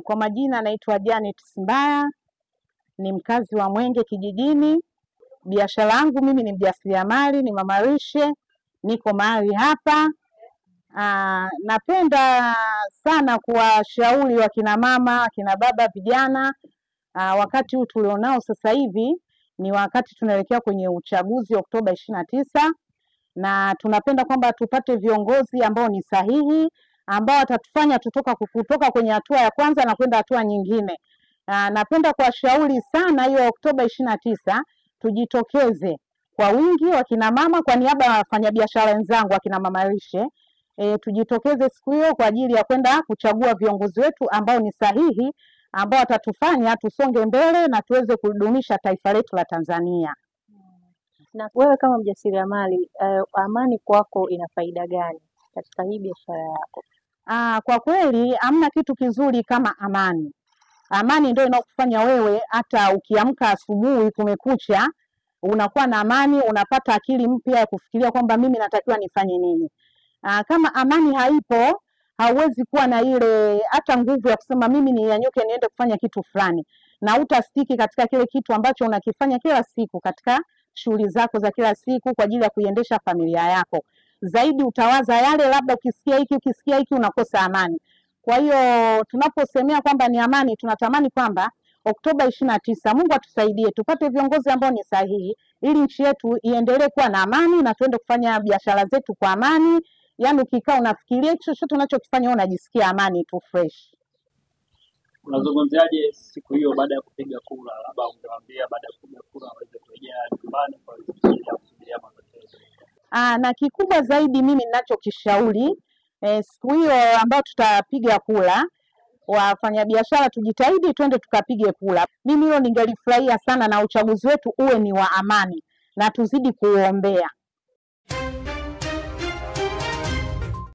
Kwa majina naitwa Janet Simbaya, ni mkazi wa Mwenge kijijini. Biashara yangu mimi ni mjasiriamali, ni mama lishe, niko mahali hapa. Napenda sana kuwashauri wakina mama, wakina baba, vijana. Wakati huu tulionao sasa hivi ni wakati tunaelekea kwenye uchaguzi Oktoba 29, na tunapenda kwamba tupate viongozi ambao ni sahihi, ambao watatufanya kutoka kwenye hatua ya kwanza na kwenda hatua nyingine. Napenda kuwashauri sana hiyo Oktoba 29 tujitokeze kwa wingi wakina mama, kwa niaba ya wafanyabiashara wenzangu wakina mama lishe. Tujitokeze siku hiyo kwa ajili ya kwenda kuchagua viongozi wetu ambao ni sahihi, ambao watatufanya tusonge mbele na tuweze kudumisha taifa letu la Tanzania. Na wewe kama mjasiriamali, amani kwako ina faida gani katika hii biashara yako? Kwa kweli hamna kitu kizuri kama amani. Amani ndio inakufanya wewe hata ukiamka asubuhi kumekucha, unakuwa na amani, unapata akili mpya ya kufikiria kwamba mimi natakiwa nifanye nini. Kama amani haipo, hauwezi kuwa na ile hata nguvu ya kusema mimi ninyanyuke niende kufanya kitu fulani, na utastiki katika kile kitu ambacho unakifanya kila siku katika shughuli zako za kila siku kwa ajili ya kuiendesha familia yako. Zaidi utawaza yale, labda ukisikia hiki unakosa amani. Kwa hiyo tunaposemea kwamba ni amani, tunatamani kwamba Oktoba 29 Mungu atusaidie tupate viongozi ambao ni sahihi, ili nchi yetu iendelee kuwa na amani na tuende kufanya biashara zetu kwa amani. Yaani ukikaa unafikiria chochote unachokifanya unajisikia amani tu fresh. Unazungumziaje siku hiyo baada ya kupiga kura? Labda ungewaambia baada ya kupiga kura waweze kurejea nyumbani kwa ajili ya kusubiria matokeo. Na kikubwa zaidi mimi ninachokishauri siku hiyo ambayo tutapiga kura, wafanyabiashara tujitahidi twende tukapige kura. Mimi hilo ningelifurahia sana, na uchaguzi wetu uwe ni wa amani na tuzidi kuombea.